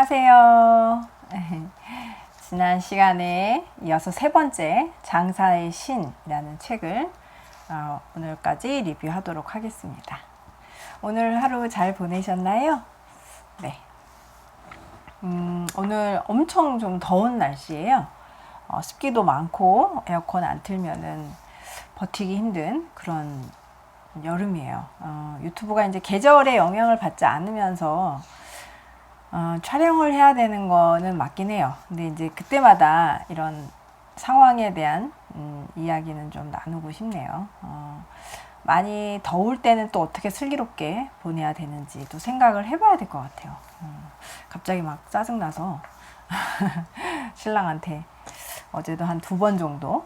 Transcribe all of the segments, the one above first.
안녕하세요. 지난 시간에 이어서 세 번째 장사의 신이라는 책을 오늘까지 리뷰하도록 하겠습니다. 오늘 하루 잘 보내셨나요? 네. 오늘 엄청 좀 더운 날씨예요. 습기도 많고 에어컨 안 틀면은 버티기 힘든 그런 여름이에요. 유튜브가 이제 계절의 영향을 받지 않으면서 촬영을 해야 되는 거는 맞긴 해요. 근데 이제 그때마다 이런 상황에 대한 이야기는 좀 나누고 싶네요. 많이 더울 때는 또 어떻게 슬기롭게 보내야 되는지 또 생각을 해봐야 될 것 같아요. 갑자기 막 짜증나서 신랑한테 어제도 한 2번 정도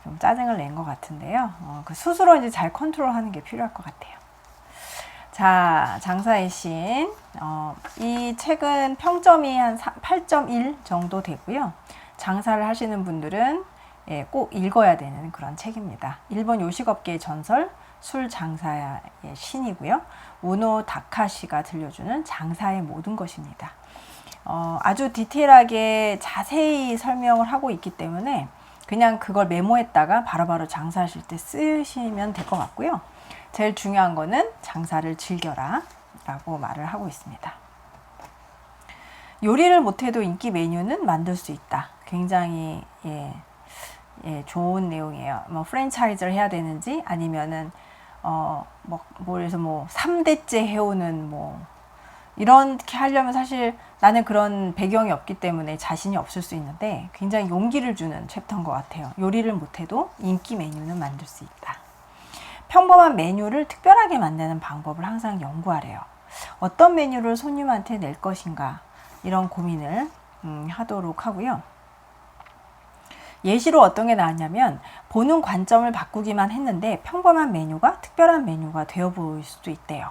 좀 짜증을 낸 것 같은데요. 그 스스로 이제 잘 컨트롤하는 게 필요할 것 같아요. 자, 장사의 신. 이 책은 평점이 한 8.1 정도 되고요. 장사를 하시는 분들은 꼭 읽어야 되는 그런 책입니다. 일본 요식업계의 전설, 술 장사의 신이고요. 우노 다카시가 들려주는 장사의 모든 것입니다. 아주 디테일하게 자세히 설명을 하고 있기 때문에 그냥 그걸 메모했다가 바로바로 장사하실 때 쓰시면 될 것 같고요. 제일 중요한 거는 장사를 즐겨라 라고 말을 하고 있습니다. 요리를 못해도 인기 메뉴는 만들 수 있다. 굉장히 좋은 내용이에요. 뭐 프랜차이즈를 해야 되는지 아니면은 그래서 3대째 해오는 이렇게 하려면 사실 나는 그런 배경이 없기 때문에 자신이 없을 수 있는데 굉장히 용기를 주는 챕터인 것 같아요. 요리를 못해도 인기 메뉴는 만들 수 있다. 평범한 메뉴를 특별하게 만드는 방법을 항상 연구하래요. 어떤 메뉴를 손님한테 낼 것인가 이런 고민을 하도록 하고요. 예시로 어떤 게 나왔냐면 보는 관점을 바꾸기만 했는데 평범한 메뉴가 특별한 메뉴가 되어 보일 수도 있대요.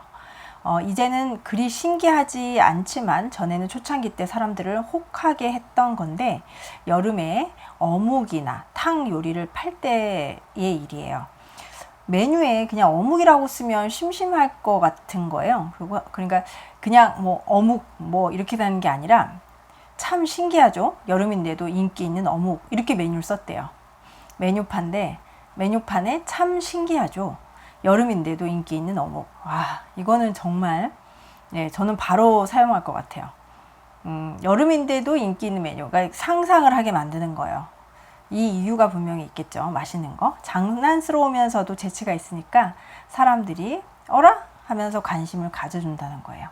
이제는 그리 신기하지 않지만 전에는 초창기 때 사람들을 혹하게 했던 건데 여름에 어묵이나 탕 요리를 팔 때의 일이에요. 메뉴에 그냥 어묵이라고 쓰면 심심할 것 같은 거예요. 그러니까 그냥 어묵 이렇게 되는 게 아니라 참 신기하죠. 여름인데도 인기 있는 어묵 이렇게 메뉴를 썼대요. 메뉴판에 참 신기하죠. 여름인데도 인기 있는 어묵. 와, 이거는 정말 저는 바로 사용할 것 같아요. 여름인데도 인기 있는 메뉴가 상상을 하게 만드는 거예요. 이 이유가 분명히 있겠죠. 맛있는 거. 장난스러우면서도 재치가 있으니까 사람들이 어라? 하면서 관심을 가져준다는 거예요.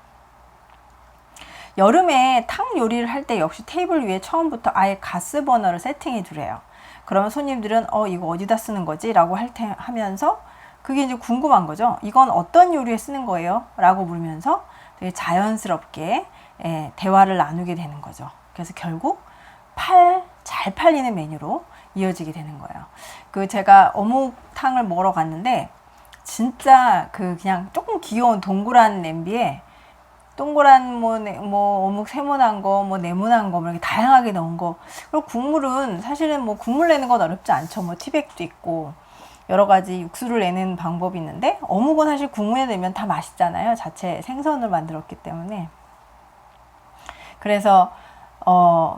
여름에 탕 요리를 할 때 역시 테이블 위에 처음부터 아예 가스 버너를 세팅해 두래요. 그러면 손님들은 이거 어디다 쓰는 거지? 라고 하면서 그게 이제 궁금한 거죠. 이건 어떤 요리에 쓰는 거예요? 라고 물으면서 되게 자연스럽게 대화를 나누게 되는 거죠. 그래서 결국 잘 팔리는 메뉴로 이어지게 되는 거예요. 제가 어묵탕을 먹으러 갔는데 진짜 그냥 조금 귀여운 동그란 냄비에 동그란 어묵 세모난 거, 네모난 거 이렇게 다양하게 넣은 거. 그리고 국물은 사실은 국물 내는 건 어렵지 않죠. 티백도 있고 여러 가지 육수를 내는 방법이 있는데 어묵은 사실 국물에 넣으면 다 맛있잖아요. 자체 생선을 만들었기 때문에. 그래서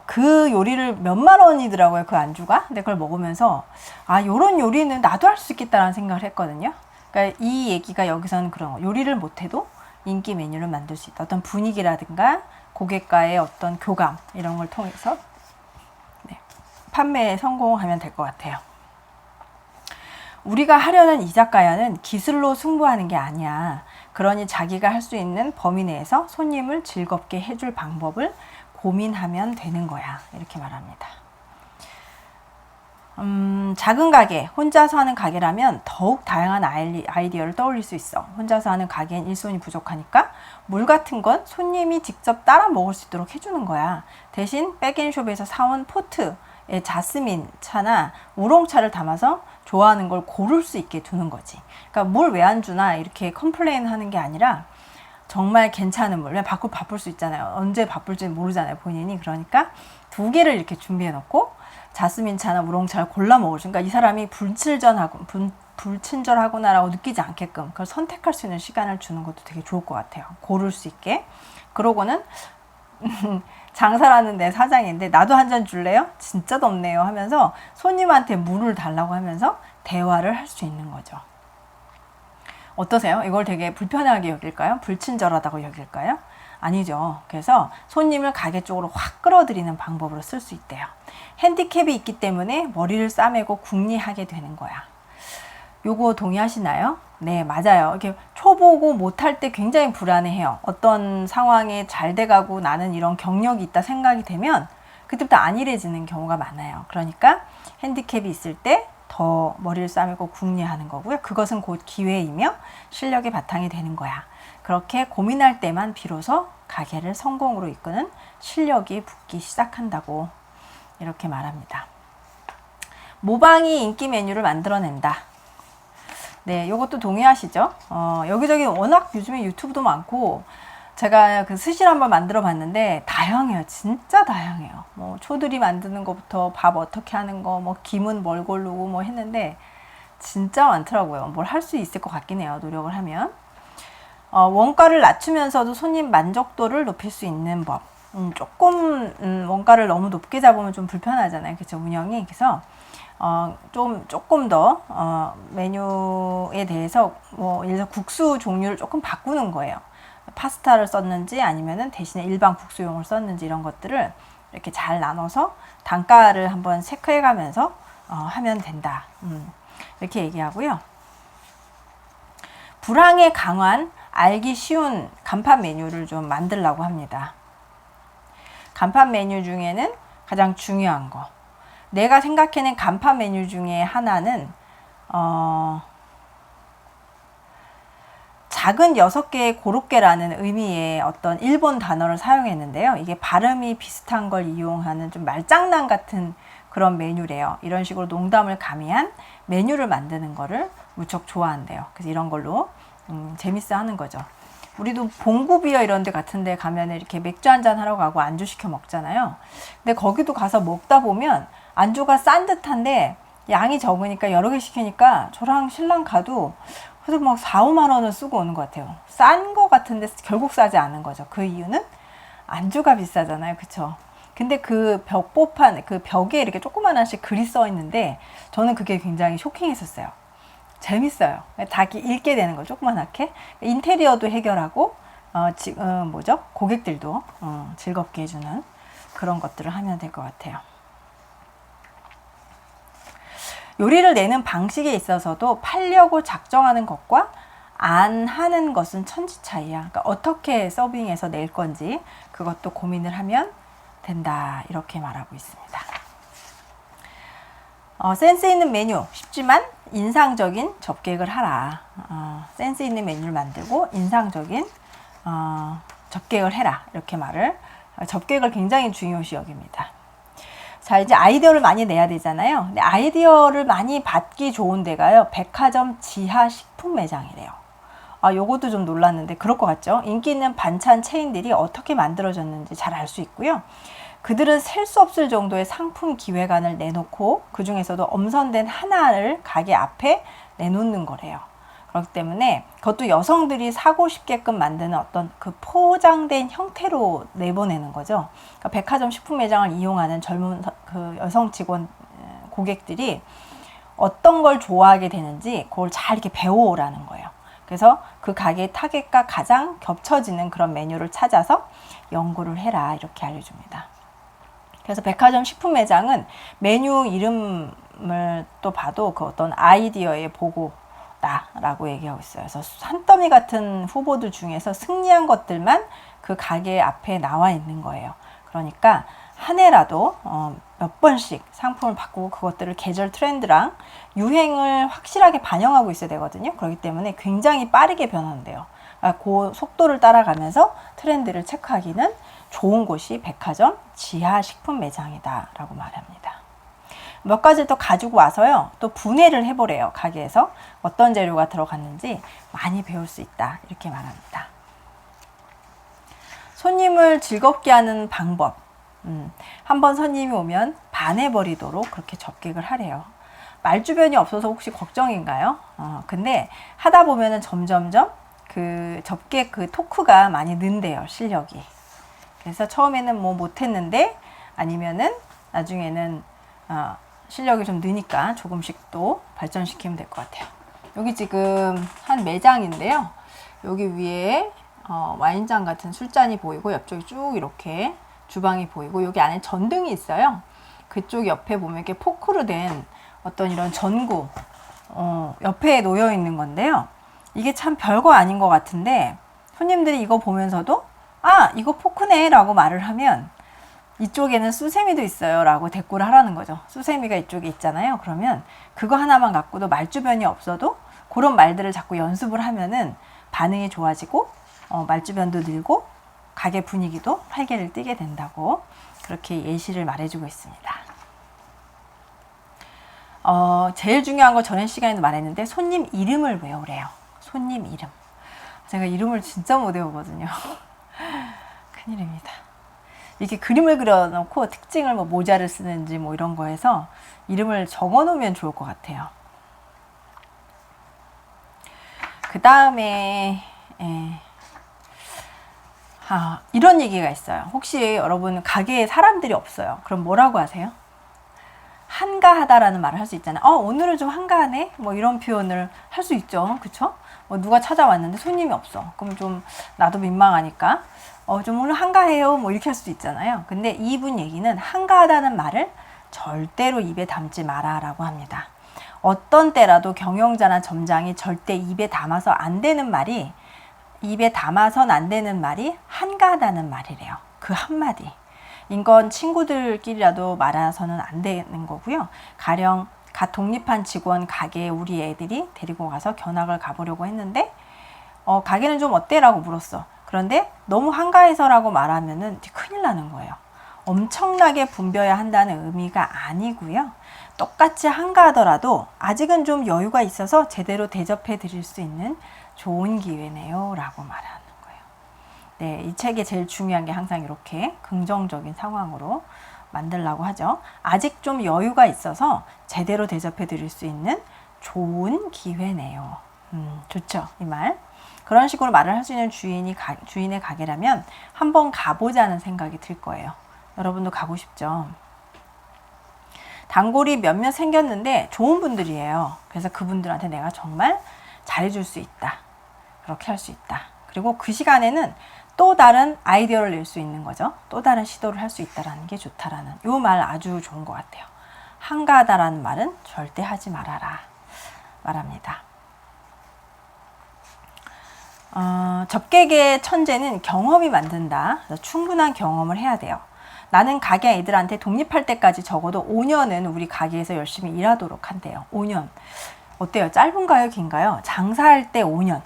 그 요리를 몇만 원이더라고요. 그 안주가. 근데 그걸 먹으면서 요런 요리는 나도 할 수 있겠다라는 생각을 했거든요. 그러니까 이 얘기가 여기서는 그런 거. 요리를 못해도 인기 메뉴를 만들 수 있다. 어떤 분위기라든가 고객과의 어떤 교감 이런 걸 통해서 판매에 성공하면 될 것 같아요. 우리가 하려는 이자카야는 기술로 승부하는 게 아니야. 그러니 자기가 할 수 있는 범위 내에서 손님을 즐겁게 해줄 방법을 고민하면 되는 거야. 이렇게 말합니다. 작은 가게, 혼자서 하는 가게라면 더욱 다양한 아이디어를 떠올릴 수 있어. 혼자서 하는 가게엔 일손이 부족하니까 물 같은 건 손님이 직접 따라 먹을 수 있도록 해주는 거야. 대신 백앤숍에서 사온 포트에 자스민 차나 우롱차를 담아서 좋아하는 걸 고를 수 있게 두는 거지. 그러니까 물 왜 안 주나 이렇게 컴플레인 하는 게 아니라 정말 괜찮은 물. 왜 바쁠 수 있잖아요. 언제 바쁠지 모르잖아요. 본인이. 그러니까 2개를 이렇게 준비해 놓고 자스민차나 우롱차를 골라 먹을 수. 그러니까 이 사람이 불친절하구나라고 느끼지 않게끔 그걸 선택할 수 있는 시간을 주는 것도 되게 좋을 것 같아요. 고를 수 있게. 그러고는 장사라는 내 사장인데 나도 한 잔 줄래요? 진짜 덥네요 하면서 손님한테 물을 달라고 하면서 대화를 할 수 있는 거죠. 어떠세요? 이걸 되게 불편하게 여길까요? 불친절하다고 여길까요? 아니죠. 그래서 손님을 가게 쪽으로 확 끌어들이는 방법으로 쓸 수 있대요. 핸디캡이 있기 때문에 머리를 싸매고 궁리하게 되는 거야. 요거 동의하시나요? 네, 맞아요. 이렇게 초보고 못할 때 굉장히 불안해해요. 어떤 상황에 잘 돼가고 나는 이런 경력이 있다 생각이 되면 그때부터 안일해지는 경우가 많아요. 그러니까 핸디캡이 있을 때 더 머리를 싸매고 궁리하는 거고요. 그것은 곧 기회이며 실력의 바탕이 되는 거야. 그렇게 고민할 때만 비로소 가게를 성공으로 이끄는 실력이 붙기 시작한다고 이렇게 말합니다. 모방이 인기 메뉴를 만들어낸다. 네, 이것도 동의하시죠? 여기저기 워낙 요즘에 유튜브도 많고 제가 그 스시를 한번 만들어 봤는데 다양해요. 진짜 다양해요. 뭐 초들이 만드는 것부터 밥 어떻게 하는 거, 뭐 김은 뭘 고르고 뭐 했는데 진짜 많더라고요. 뭘 할 수 있을 것 같긴 해요. 노력을 하면. 원가를 낮추면서도 손님 만족도를 높일 수 있는 법. 조금 원가를 너무 높게 잡으면 좀 불편하잖아요. 그렇죠? 운영이. 그래서 조금 더 메뉴에 대해서 뭐 예를 들어 국수 종류를 조금 바꾸는 거예요. 파스타를 썼는지 아니면은 대신에 일반 국수용을 썼는지 이런 것들을 이렇게 잘 나눠서 단가를 한번 체크해 가면서 하면 된다. 이렇게 얘기하고요. 불황에 강한 알기 쉬운 간판 메뉴를 좀 만들려고 합니다. 간판 메뉴 중에는 가장 중요한 거. 내가 생각해낸 간판 메뉴 중에 하나는 작은 6개의 고로케라는 의미의 어떤 일본 단어를 사용했는데요. 이게 발음이 비슷한 걸 이용하는 좀 말장난 같은 그런 메뉴래요. 이런 식으로 농담을 가미한 메뉴를 만드는 거를 무척 좋아한대요. 그래서 이런 걸로 재밌어 하는 거죠. 우리도 봉구비어 이런 데 같은 데 가면 이렇게 맥주 한잔 하러 가고 안주 시켜 먹잖아요. 근데 거기도 가서 먹다 보면 안주가 싼 듯한데 양이 적으니까 여러 개 시키니까 저랑 신랑 가도 그래서 막 4, 5만 원을 쓰고 오는 것 같아요. 싼 거 같은데 결국 싸지 않은 거죠. 그 이유는 안주가 비싸잖아요. 그쵸? 근데 그 벽보판, 그 벽에 이렇게 조그만한씩 글이 써 있는데 저는 그게 굉장히 쇼킹했었어요. 재밌어요. 다 읽게 되는 거 조그만하게. 인테리어도 해결하고 고객들도 즐겁게 해주는 그런 것들을 하면 될 것 같아요. 요리를 내는 방식에 있어서도 팔려고 작정하는 것과 안 하는 것은 천지 차이야. 그러니까 어떻게 서빙해서 낼 건지 그것도 고민을 하면 된다. 이렇게 말하고 있습니다. 센스 있는 메뉴 쉽지만 인상적인 접객을 하라. 센스 있는 메뉴를 만들고 인상적인 접객을 해라. 이렇게 말을 접객을 굉장히 중요시 여깁니다. 자, 이제 아이디어를 많이 내야 되잖아요. 근데 아이디어를 많이 받기 좋은 데가요. 백화점 지하 식품 매장이래요. 요것도 좀 놀랐는데 그럴 것 같죠? 인기 있는 반찬 체인들이 어떻게 만들어졌는지 잘 알 수 있고요. 그들은 셀 수 없을 정도의 상품 기획안을 내놓고 그 중에서도 엄선된 하나를 가게 앞에 내놓는 거래요. 그렇기 때문에 그것도 여성들이 사고 싶게끔 만드는 어떤 그 포장된 형태로 내보내는 거죠. 그러니까 백화점 식품 매장을 이용하는 젊은 그 여성 직원 고객들이 어떤 걸 좋아하게 되는지 그걸 잘 이렇게 배워오라는 거예요. 그래서 그 가게의 타겟과 가장 겹쳐지는 그런 메뉴를 찾아서 연구를 해라 이렇게 알려줍니다. 그래서 백화점 식품 매장은 메뉴 이름을 또 봐도 그 어떤 아이디어의 보고 라고 얘기하고 있어요. 그래서 산더미 같은 후보들 중에서 승리한 것들만 그 가게 앞에 나와 있는 거예요. 그러니까 한 해라도 몇 번씩 상품을 바꾸고 그것들을 계절 트렌드랑 유행을 확실하게 반영하고 있어야 되거든요. 그렇기 때문에 굉장히 빠르게 변한대요. 그 속도를 따라가면서 트렌드를 체크하기는 좋은 곳이 백화점 지하 식품 매장이다 라고 말합니다. 몇 가지 또 가지고 와서요. 또 분해를 해보래요. 가게에서 어떤 재료가 들어갔는지 많이 배울 수 있다. 이렇게 말합니다. 손님을 즐겁게 하는 방법. 한번 손님이 오면 반해버리도록 그렇게 접객을 하래요. 말주변이 없어서 혹시 걱정인가요? 근데 하다 보면은 점점점 그 접객 그 토크가 많이 는대요. 실력이. 그래서 처음에는 뭐 못했는데 아니면은 나중에는 실력이 좀 느니까 조금씩 또 발전시키면 될 것 같아요. 여기 지금 한 매장인데요. 여기 위에 와인잔 같은 술잔이 보이고 옆쪽이 쭉 이렇게 주방이 보이고 여기 안에 전등이 있어요. 그쪽 옆에 보면 이렇게 포크로 된 어떤 이런 전구 옆에 놓여 있는 건데요. 이게 참 별거 아닌 것 같은데 손님들이 이거 보면서도 이거 포크네 라고 말을 하면 이쪽에는 수세미도 있어요 라고 대꾸를 하라는 거죠. 수세미가 이쪽에 있잖아요. 그러면 그거 하나만 갖고도 말주변이 없어도 그런 말들을 자꾸 연습을 하면은 반응이 좋아지고 말주변도 늘고 가게 분위기도 활기를 띠게 된다고 그렇게 예시를 말해주고 있습니다. 제일 중요한 거 전에 시간에도 말했는데 손님 이름을 외우래요. 손님 이름. 제가 이름을 진짜 못 외우거든요. 큰일입니다. 이렇게 그림을 그려놓고 특징을 뭐 모자를 쓰는지 뭐 이런 거에서 이름을 적어 놓으면 좋을 것 같아요. 그 다음에 이런 얘기가 있어요. 혹시 여러분 가게에 사람들이 없어요. 그럼 뭐라고 하세요? 한가하다라는 말을 할 수 있잖아요. 오늘은 좀 한가하네? 뭐 이런 표현을 할 수 있죠. 그쵸? 뭐 누가 찾아왔는데 손님이 없어. 그럼 좀 나도 민망하니까 좀 오늘 한가해요. 뭐 이렇게 할 수도 있잖아요. 근데 이분 얘기는 한가하다는 말을 절대로 입에 담지 마라 라고 합니다. 어떤 때라도 경영자나 점장이 절대 입에 담아서 안 되는 말이 입에 담아선 안 되는 말이 한가하다는 말이래요. 그 한마디. 인건 친구들끼리라도 말아서는 안 되는 거고요. 가령 갓 독립한 직원 가게에 우리 애들이 데리고 가서 견학을 가보려고 했는데 가게는 좀 어때? 라고 물었어. 그런데 너무 한가해서라고 말하면은 큰일 나는 거예요. 엄청나게 붐벼야 한다는 의미가 아니고요. 똑같이 한가하더라도 아직은 좀 여유가 있어서 제대로 대접해 드릴 수 있는 좋은 기회네요 라고 말하는 거예요. 네, 이 책에 제일 중요한 게 항상 이렇게 긍정적인 상황으로 만들라고 하죠. 아직 좀 여유가 있어서 제대로 대접해 드릴 수 있는 좋은 기회네요. 좋죠, 이 말. 그런 식으로 말을 할 수 있는 주인의 가게라면 한번 가보자는 생각이 들 거예요. 여러분도 가고 싶죠? 단골이 몇몇 생겼는데 좋은 분들이에요. 그래서 그분들한테 내가 정말 잘해줄 수 있다. 그렇게 할 수 있다. 그리고 그 시간에는 또 다른 아이디어를 낼 수 있는 거죠. 또 다른 시도를 할 수 있다는 게 좋다라는 이 말 아주 좋은 것 같아요. 한가하다라는 말은 절대 하지 말아라 말합니다. 접객의 천재는 경험이 만든다. 그래서 충분한 경험을 해야 돼요. 나는 가게 애들한테 독립할 때까지 적어도 5년은 우리 가게에서 열심히 일하도록 한대요. 5년. 어때요? 짧은가요? 긴가요? 장사할 때 5년.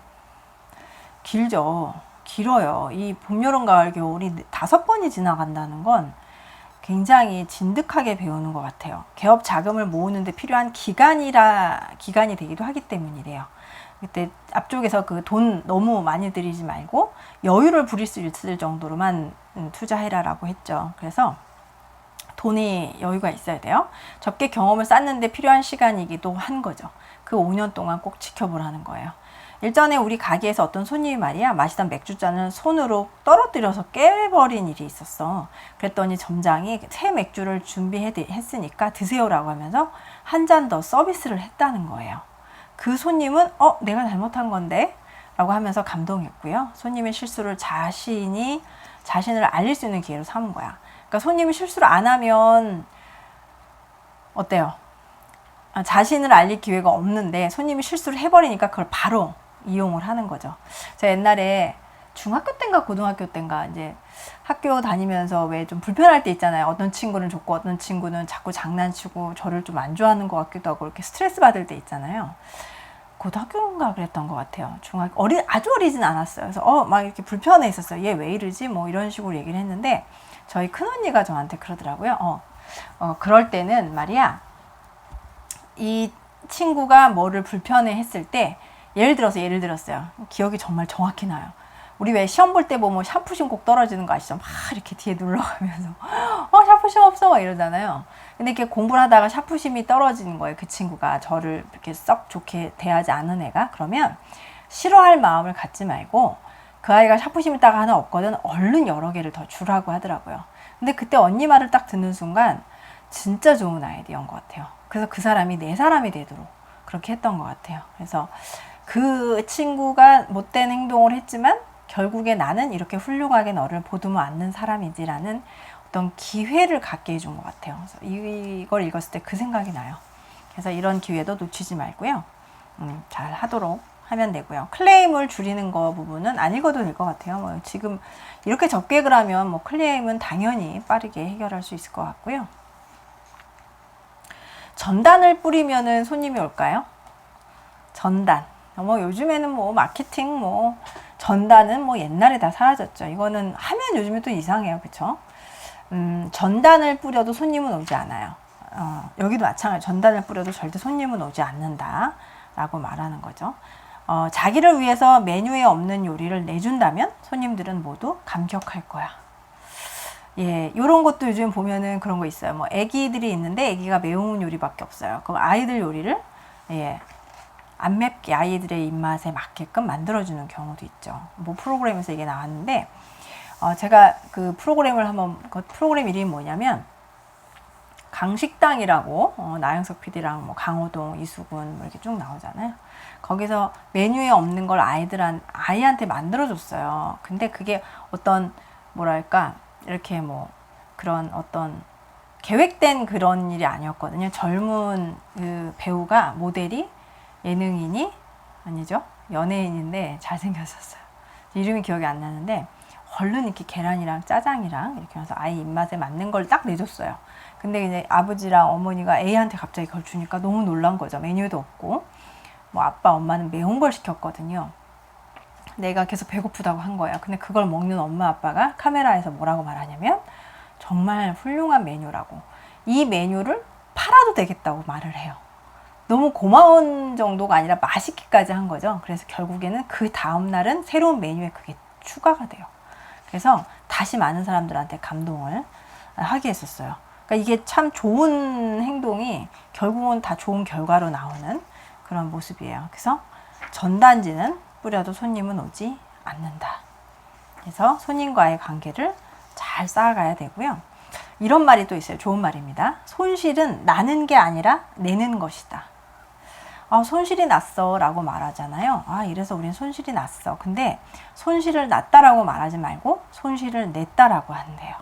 길죠. 길어요. 이 봄, 여름, 가을, 겨울이 5번이 지나간다는 건 굉장히 진득하게 배우는 것 같아요. 개업 자금을 모으는데 필요한 기간이 되기도 하기 때문이래요. 그때 앞쪽에서 그 돈 너무 많이 들이지 말고 여유를 부릴 수 있을 정도로만 투자해라라고 했죠. 그래서 돈이 여유가 있어야 돼요. 접객 경험을 쌓는데 필요한 시간이기도 한 거죠. 그 5년 동안 꼭 지켜보라는 거예요. 일전에 우리 가게에서 어떤 손님이 말이야 마시던 맥주잔을 손으로 떨어뜨려서 깨버린 일이 있었어. 그랬더니 점장이 새 맥주를 준비했으니까 드세요라고 하면서 한 잔 더 서비스를 했다는 거예요. 그 손님은 내가 잘못한 건데 라고 하면서 감동했고요. 손님의 실수를 자신을 알릴 수 있는 기회로 삼은 거야. 그러니까 손님이 실수를 안 하면 어때요? 자신을 알릴 기회가 없는데 손님이 실수를 해버리니까 그걸 바로 이용을 하는 거죠. 제가 옛날에 중학교 때인가 고등학교 때인가 이제 학교 다니면서 왜 좀 불편할 때 있잖아요. 어떤 친구는 좋고 어떤 친구는 자꾸 장난치고 저를 좀 안 좋아하는 것 같기도 하고 이렇게 스트레스 받을 때 있잖아요. 고등학교인가 그랬던 것 같아요. 아주 어리진 않았어요. 그래서 막 이렇게 불편해 있었어요. 얘 왜 이러지? 뭐 이런 식으로 얘기를 했는데 저희 큰언니가 저한테 그러더라고요. 그럴 때는 말이야 이 친구가 뭐를 불편해 했을 때 예를 들었어요. 기억이 정말 정확히 나요. 우리 왜 시험 볼 때 보면 샤프심 꼭 떨어지는 거 아시죠? 막 이렇게 뒤에 눌러가면서 샤프심 없어 막 이러잖아요. 근데 이렇게 공부를 하다가 샤프심이 떨어지는 거예요. 그 친구가 저를 이렇게 썩 좋게 대하지 않은 애가. 그러면 싫어할 마음을 갖지 말고 그 아이가 샤프심 있다가 하나 없거든 얼른 여러 개를 더 주라고 하더라고요. 근데 그때 언니 말을 딱 듣는 순간 진짜 좋은 아이디어인 것 같아요. 그래서 그 사람이 내 사람이 되도록 그렇게 했던 것 같아요. 그래서 그 친구가 못된 행동을 했지만 결국에 나는 이렇게 훌륭하게 너를 보듬어 안는 사람이지라는 어떤 기회를 갖게 해준 것 같아요. 그래서 이걸 읽었을 때 그 생각이 나요. 그래서 이런 기회도 놓치지 말고요. 잘 하도록 하면 되고요. 클레임을 줄이는 거 부분은 안 읽어도 될 것 같아요. 뭐 지금 이렇게 적객을 하면 뭐 클레임은 당연히 빠르게 해결할 수 있을 것 같고요. 전단을 뿌리면은 손님이 올까요? 전단. 뭐 요즘에는 뭐 마케팅 뭐 전단은 뭐 옛날에 다 사라졌죠. 이거는 하면 요즘에 또 이상해요. 그쵸? 전단을 뿌려도 손님은 오지 않아요. 여기도 마찬가지. 전단을 뿌려도 절대 손님은 오지 않는다 라고 말하는 거죠. 자기를 위해서 메뉴에 없는 요리를 내준다면 손님들은 모두 감격할 거야. 예, 요런 것도 요즘 보면은 그런 거 있어요. 뭐 애기들이 있는데 애기가 매운 요리밖에 없어요. 그럼 아이들 요리를 예, 안 맵게 아이들의 입맛에 맞게끔 만들어주는 경우도 있죠. 뭐 프로그램에서 이게 나왔는데 제가 그 프로그램을 한번 그 프로그램 이름이 뭐냐면 강식당이라고 나영석 PD랑 뭐 강호동, 이수근 뭐 이렇게 쭉 나오잖아요. 거기서 메뉴에 없는 걸 아이한테 만들어줬어요. 근데 그게 어떤 뭐랄까 이렇게 뭐 그런 어떤 계획된 그런 일이 아니었거든요. 젊은 그 배우가 모델이 예능인이 아니죠. 연예인인데 잘생겼었어요. 이름이 기억이 안 나는데 얼른 이렇게 계란이랑 짜장이랑 이렇게 해서 아이 입맛에 맞는 걸 딱 내줬어요. 근데 이제 아버지랑 어머니가 애한테 갑자기 그걸 주니까 너무 놀란 거죠. 메뉴도 없고 뭐 아빠 엄마는 매운 걸 시켰거든요. 내가 계속 배고프다고 한 거예요. 근데 그걸 먹는 엄마 아빠가 카메라에서 뭐라고 말하냐면 정말 훌륭한 메뉴라고 이 메뉴를 팔아도 되겠다고 말을 해요. 너무 고마운 정도가 아니라 맛있기까지 한 거죠. 그래서 결국에는 그 다음 날은 새로운 메뉴에 그게 추가가 돼요. 그래서 다시 많은 사람들한테 감동을 하게 했었어요. 그러니까 이게 참 좋은 행동이 결국은 다 좋은 결과로 나오는 그런 모습이에요. 그래서 전단지는 뿌려도 손님은 오지 않는다. 그래서 손님과의 관계를 잘 쌓아가야 되고요. 이런 말이 또 있어요. 좋은 말입니다. 손실은 나는 게 아니라 내는 것이다. 손실이 났어 라고 말하잖아요. 이래서 우린 손실이 났어. 근데 손실을 났다라고 말하지 말고 손실을 냈다라고 한대요.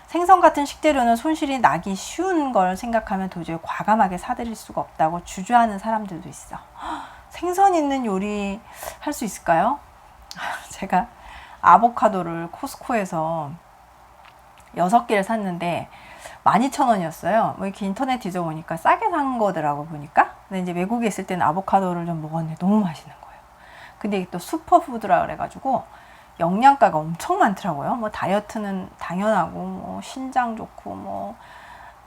생선 같은 식재료는 손실이 나기 쉬운 걸 생각하면 도저히 과감하게 사들일 수가 없다고 주저하는 사람들도 있어. 생선 있는 요리 할 수 있을까요? 제가 아보카도를 코스코에서 6개를 샀는데 12,000원이었어요. 뭐 이렇게 인터넷 뒤져보니까 싸게 산 거더라고 보니까. 근데 이제 외국에 있을 때는 아보카도를 좀 먹었는데 너무 맛있는 거예요. 근데 이게 또 슈퍼푸드라 그래가지고 영양가가 엄청 많더라고요. 뭐 다이어트는 당연하고 뭐 신장 좋고 뭐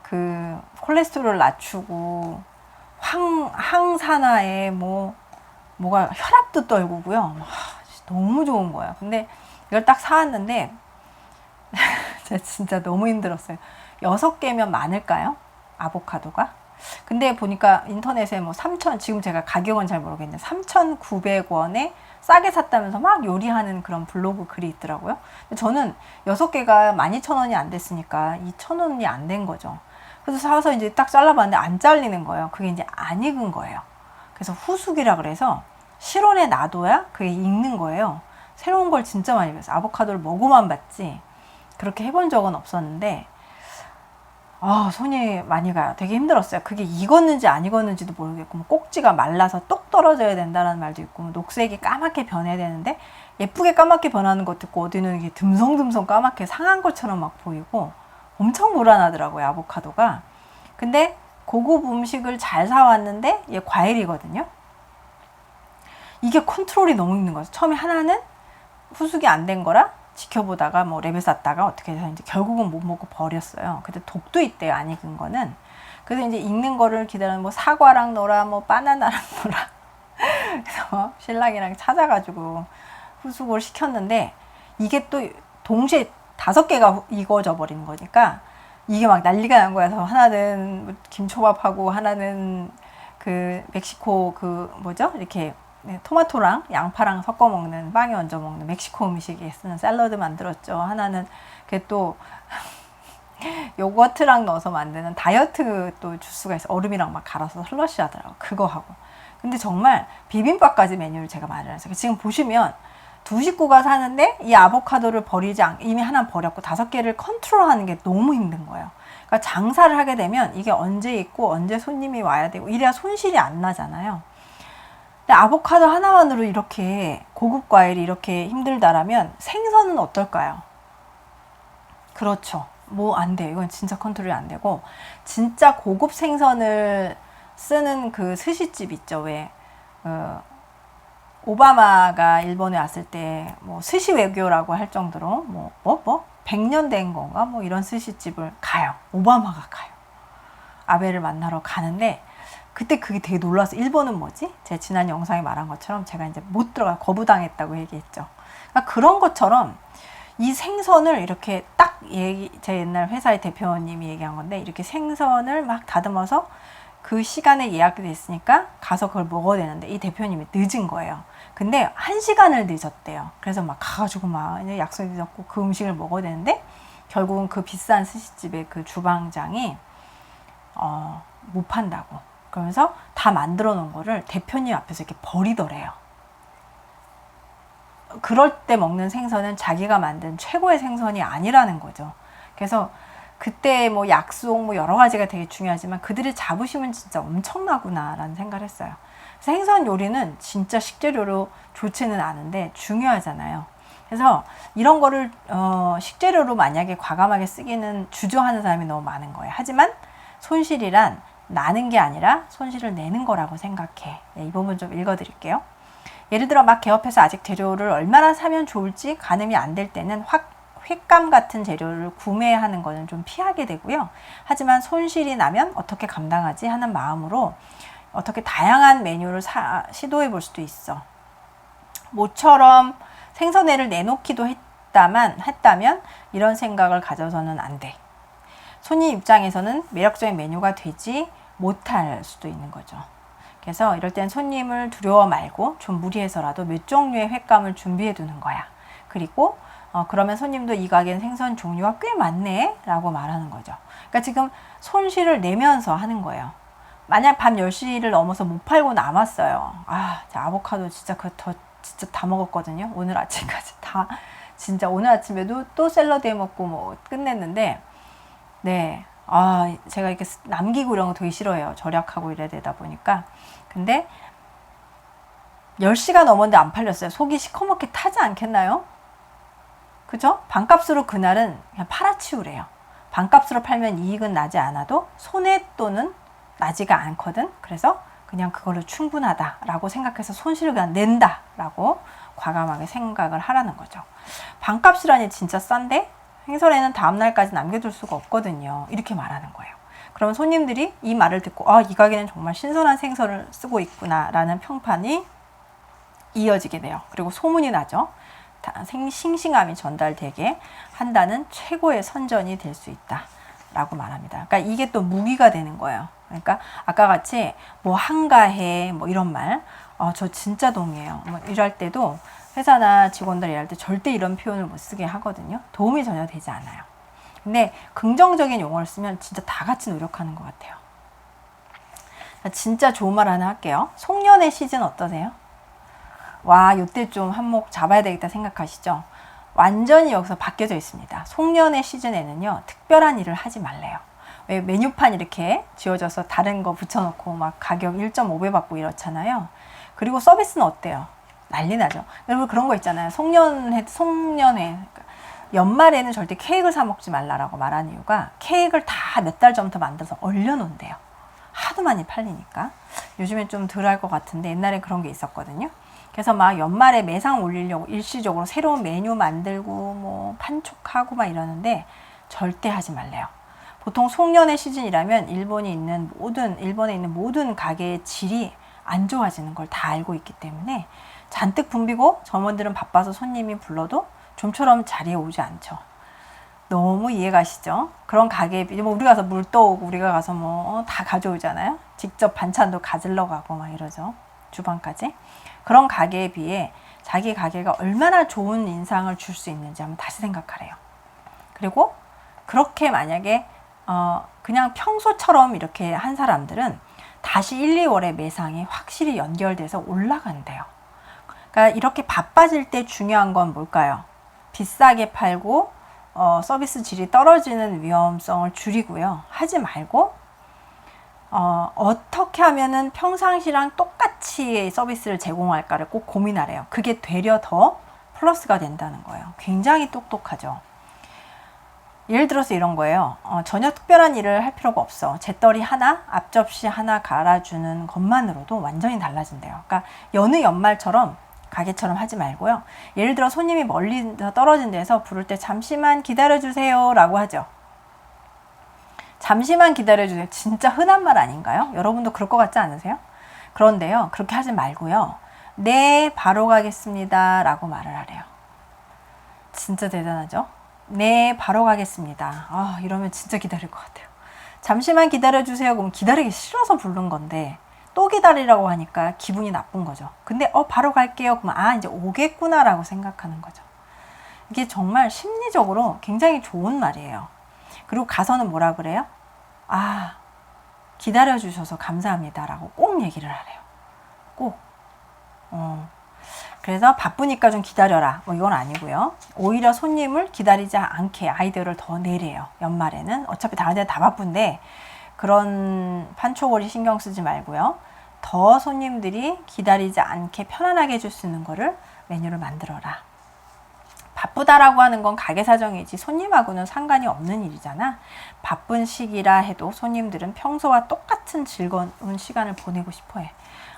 그 콜레스테롤 낮추고 항산화에 뭐가 혈압도 떨구고요. 너무 좋은 거예요. 근데 이걸 딱 사왔는데 진짜 너무 힘들었어요. 6개면 많을까요? 아보카도가? 근데 보니까 인터넷에 뭐 3,000, 지금 제가 가격은 잘 모르겠는데 3,900원에 싸게 샀다면서 막 요리하는 그런 블로그 글이 있더라고요. 근데 저는 6개가 12,000원이 안 됐으니까 2,000원이 안 된 거죠. 그래서 사서 이제 딱 잘라봤는데 안 잘리는 거예요. 그게 이제 안 익은 거예요. 그래서 후숙이라 그래서 실온에 놔둬야 그게 익는 거예요. 새로운 걸 진짜 많이 배웠어요. 아보카도를 먹어만 봤지 그렇게 해본 적은 없었는데 손이 많이 가요. 되게 힘들었어요. 그게 익었는지 안 익었는지도 모르겠고 뭐 꼭지가 말라서 똑 떨어져야 된다는 말도 있고 뭐 녹색이 까맣게 변해야 되는데 예쁘게 까맣게 변하는 것도 있고 어디는 이게 듬성듬성 까맣게 상한 것처럼 막 보이고 엄청 불안하더라고요. 아보카도가. 근데 고급 음식을 잘 사왔는데 얘 과일이거든요. 이게 컨트롤이 너무 있는 거죠. 처음에 하나는 후숙이 안 된 거라 지켜보다가 뭐 랩에 쌌다가 어떻게 해서 이제 결국은 못 먹고 버렸어요. 근데 독도 있대요. 안 익은 거는. 그래서 이제 익는 거를 기다리는 뭐 사과랑 넣어라, 뭐 바나나랑 넣어라. 그래서 신랑이랑 찾아가지고 후숙을 시켰는데 이게 또 동시에 5개가 익어져 버린 거니까 이게 막 난리가 난 거야. 그래서 하나는 김초밥하고 하나는 그 멕시코 그 뭐죠? 이렇게 네, 토마토랑 양파랑 섞어 먹는, 빵에 얹어 먹는 멕시코 음식에 쓰는 샐러드 만들었죠. 하나는 그게 또 요거트랑 넣어서 만드는 다이어트 또 주스가 있어. 얼음이랑 막 갈아서 슬러시 하더라고. 그거 하고. 근데 정말 비빔밥까지 메뉴를 제가 마련했어요. 지금 보시면 두 식구가 사는데 이 아보카도를 버리지 않, 이미 하나 버렸고 5개를 컨트롤하는 게 너무 힘든 거예요. 그러니까 장사를 하게 되면 이게 언제 있고 언제 손님이 와야 되고 이래야 손실이 안 나잖아요. 근데 아보카도 하나만으로 이렇게 고급 과일이 이렇게 힘들다라면 생선은 어떨까요? 그렇죠. 뭐 안 돼. 이건 진짜 컨트롤이 안 되고 진짜 고급 생선을 쓰는 그 스시집 있죠. 왜 오바마가 일본에 왔을 때 뭐 스시 외교라고 할 정도로 100년 된 건가 뭐 이런 스시집을 가요. 오바마가 가요. 아베를 만나러 가는데 그때 그게 되게 놀라서 일본은 뭐지? 제 지난 영상에 말한 것처럼 제가 이제 못 들어가 거부당했다고 얘기했죠. 그러니까 그런 것처럼 이 생선을 이렇게 딱 제 옛날 회사의 대표님이 얘기한 건데 이렇게 생선을 막 다듬어서 그 시간에 예약이 됐으니까 가서 그걸 먹어야 되는데 이 대표님이 늦은 거예요. 근데 1시간을 늦었대요. 그래서 막 가가지고 막 약속이 늦었고 그 음식을 먹어야 되는데 결국은 그 비싼 스시집의 그 주방장이 못 판다고. 그러면서 다 만들어 놓은 거를 대표님 앞에서 이렇게 버리더래요. 그럴 때 먹는 생선은 자기가 만든 최고의 생선이 아니라는 거죠. 그래서 그때 뭐 약속 뭐 여러 가지가 되게 중요하지만 그들의 자부심은 진짜 엄청나구나 라는 생각을 했어요. 생선 요리는 진짜 식재료로 좋지는 않은데 중요하잖아요. 그래서 이런 거를 식재료로 만약에 과감하게 쓰기는 주저하는 사람이 너무 많은 거예요. 하지만 손실이란 나는 게 아니라 손실을 내는 거라고 생각해. 네, 이 부분 좀 읽어드릴게요. 예를 들어 막 개업해서 아직 재료를 얼마나 사면 좋을지 가늠이 안 될 때는 횟감 같은 재료를 구매하는 것은 좀 피하게 되고요. 하지만 손실이 나면 어떻게 감당하지 하는 마음으로 어떻게 다양한 메뉴를 시도해 볼 수도 있어. 모처럼 생선회를 내놓기도 했다면 이런 생각을 가져서는 안 돼. 손님 입장에서는 매력적인 메뉴가 되지 못할 수도 있는 거죠. 그래서 이럴 땐 손님을 두려워 말고 좀 무리해서라도 몇 종류의 횟감을 준비해 두는 거야. 그리고 그러면 손님도 이 가게는 생선 종류가 꽤 많네 라고 말하는 거죠. 그러니까 지금 손실을 내면서 하는 거예요. 만약 밤 10시를 넘어서 못 팔고 남았어요. 아보카도 진짜 진짜 다 먹었거든요. 오늘 아침까지 다 진짜 오늘 아침에도 또 샐러드 해 먹고 뭐 끝냈는데 네. 제가 이렇게 남기고 이런 거 되게 싫어해요. 절약하고 이래야 되다 보니까. 근데 10시가 넘었는데 안 팔렸어요. 속이 시커멓게 타지 않겠나요? 그죠? 반값으로 그날은 그냥 팔아치우래요. 반값으로 팔면 이익은 나지 않아도 손해또는 나지가 않거든. 그래서 그냥 그걸로 충분하다라고 생각해서 손실을 그냥 낸다라고 과감하게 생각을 하라는 거죠. 반값이라니 진짜 싼데 생선에는 다음날까지 남겨둘 수가 없거든요. 이렇게 말하는 거예요. 그럼 손님들이 이 말을 듣고 이 가게는 정말 신선한 생선을 쓰고 있구나 라는 평판이 이어지게 돼요. 그리고 소문이 나죠. 싱싱함이 전달되게 한다는 최고의 선전이 될 수 있다 라고 말합니다. 그러니까 이게 또 무기가 되는 거예요. 그러니까 아까 같이 뭐 한가해 뭐 이런 말 저 진짜 동의해요. 뭐 이럴 때도 회사나 직원들 일할 때 절대 이런 표현을 못 쓰게 하거든요. 도움이 전혀 되지 않아요. 근데 긍정적인 용어를 쓰면 진짜 다 같이 노력하는 것 같아요. 진짜 좋은 말 하나 할게요. 송년회 시즌 어떠세요? 와, 요때 좀 한몫 잡아야 되겠다 생각하시죠? 완전히 여기서 바뀌어져 있습니다. 송년회 시즌에는요, 특별한 일을 하지 말래요. 왜 메뉴판 이렇게 지어져서 다른 거 붙여놓고 막 가격 1.5배 받고 이렇잖아요. 그리고 서비스는 어때요? 난리 나죠. 여러분 그런 거 있잖아요. 송년회. 그러니까 연말에는 절대 케이크를 사 먹지 말라라고 말하는 이유가 케이크를 다 몇 달 전부터 만들어서 얼려놓은대요. 하도 많이 팔리니까. 요즘엔 좀 덜 할 것 같은데 옛날에 그런 게 있었거든요. 그래서 막 연말에 매상 올리려고 일시적으로 새로운 메뉴 만들고 뭐 판촉하고 막 이러는데 절대 하지 말래요. 보통 송년회 시즌이라면 일본에 있는 모든 가게의 질이 안 좋아지는 걸 다 알고 있기 때문에 잔뜩 붐비고 점원들은 바빠서 손님이 불러도 좀처럼 자리에 오지 않죠. 너무 이해가시죠? 그런 가게에 뭐 우리 가서 물 떠오고 우리가 가서 뭐 다 가져오잖아요. 직접 반찬도 가지러 가고 막 이러죠. 주방까지. 그런 가게에 비해 자기 가게가 얼마나 좋은 인상을 줄 수 있는지 한번 다시 생각하래요. 그리고 그렇게 만약에 그냥 평소처럼 이렇게 한 사람들은 다시 1, 2월에 매상이 확실히 연결돼서 올라간대요. 그러니까 이렇게 바빠질 때 중요한 건 뭘까요? 비싸게 팔고 서비스 질이 떨어지는 위험성을 줄이고요. 하지 말고 어떻게 하면은 평상시랑 똑같이 서비스를 제공할까를 꼭 고민하래요. 그게 되려 더 플러스가 된다는 거예요. 굉장히 똑똑하죠. 예를 들어서 이런 거예요. 전혀 특별한 일을 할 필요가 없어. 재떨이 하나, 앞접시 하나 갈아주는 것만으로도 완전히 달라진대요. 그러니까 여느 연말처럼 가게처럼 하지 말고요. 예를 들어 손님이 멀리 떨어진 데서 부를 때 잠시만 기다려주세요 라고 하죠. 잠시만 기다려주세요. 진짜 흔한 말 아닌가요? 여러분도 그럴 것 같지 않으세요? 그런데요. 그렇게 하지 말고요. 네, 바로 가겠습니다 라고 말을 하래요. 진짜 대단하죠? 네, 바로 가겠습니다. 이러면 진짜 기다릴 것 같아요. 잠시만 기다려주세요. 그럼 기다리기 싫어서 부른 건데 또 기다리라고 하니까 기분이 나쁜 거죠. 근데 바로 갈게요. 그러면 이제 오겠구나 라고 생각하는 거죠. 이게 정말 심리적으로 굉장히 좋은 말이에요. 그리고 가서는 뭐라 그래요? 기다려주셔서 감사합니다 라고 꼭 얘기를 하래요. 꼭. 그래서 바쁘니까 좀 기다려라 이건 아니고요. 오히려 손님을 기다리지 않게 아이디어를 더 내래요. 연말에는 어차피 다른 데 다 바쁜데 그런 판초거리 신경 쓰지 말고요. 더 손님들이 기다리지 않게 편안하게 해줄 수 있는 거를 메뉴를 만들어라. 바쁘다라고 하는 건 가게 사정이지 손님하고는 상관이 없는 일이잖아. 바쁜 시기라 해도 손님들은 평소와 똑같은 즐거운 시간을 보내고 싶어 해.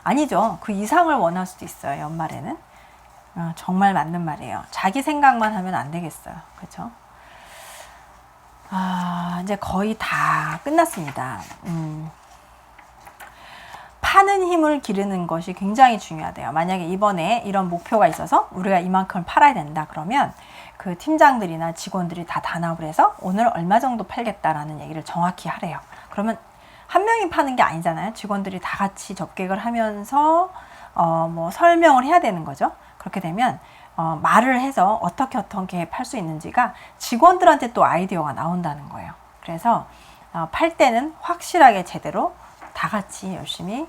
아니죠. 그 이상을 원할 수도 있어요. 연말에는. 정말 맞는 말이에요. 자기 생각만 하면 안 되겠어요. 그렇죠? 이제 거의 다 끝났습니다. 파는 힘을 기르는 것이 굉장히 중요하대요. 만약에 이번에 이런 목표가 있어서 우리가 이만큼을 팔아야 된다 그러면 그 팀장들이나 직원들이 다 단합을 해서 오늘 얼마 정도 팔겠다라는 얘기를 정확히 하래요. 그러면 한 명이 파는 게 아니잖아요. 직원들이 다 같이 접객을 하면서 설명을 해야 되는 거죠. 그렇게 되면 말을 해서 어떻게 팔 수 있는지가 직원들한테 또 아이디어가 나온다는 거예요. 그래서 팔 때는 확실하게 제대로 다 같이 열심히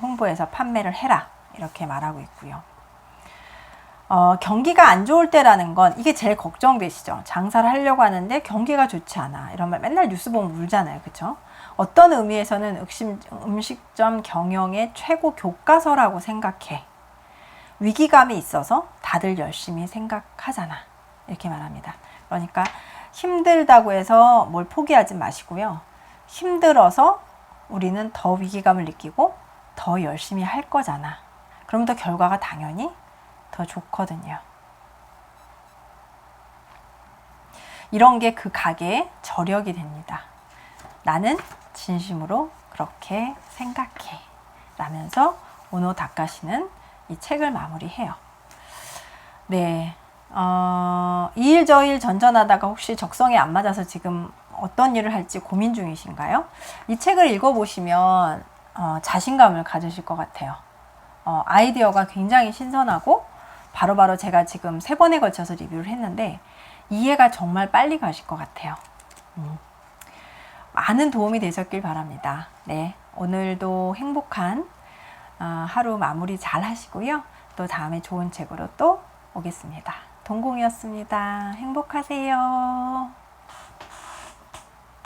홍보해서 판매를 해라 이렇게 말하고 있고요. 경기가 안 좋을 때라는 건 이게 제일 걱정되시죠. 장사를 하려고 하는데 경기가 좋지 않아. 이런 말 맨날 뉴스 보면 울잖아요. 그렇죠? 어떤 의미에서는 음식점 경영의 최고 교과서라고 생각해. 위기감이 있어서 다들 열심히 생각하잖아. 이렇게 말합니다. 그러니까 힘들다고 해서 뭘 포기하지 마시고요. 힘들어서 우리는 더 위기감을 느끼고 더 열심히 할 거잖아. 그럼 더 결과가 당연히 더 좋거든요. 이런 게 그 가게의 저력이 됩니다. 나는 진심으로 그렇게 생각해 라면서 오노 다카시는 이 책을 마무리해요. 네, 이 일 저 일 전전하다가 혹시 적성에 안 맞아서 지금 어떤 일을 할지 고민 중이신가요? 이 책을 읽어보시면 자신감을 가지실 것 같아요. 아이디어가 굉장히 신선하고 바로바로 제가 지금 3번에 걸쳐서 리뷰를 했는데 이해가 정말 빨리 가실 것 같아요. 많은 도움이 되셨길 바랍니다. 네, 오늘도 행복한 하루 마무리 잘 하시고요. 또 다음에 좋은 책으로 또 오겠습니다. 동공이었습니다. 행복하세요.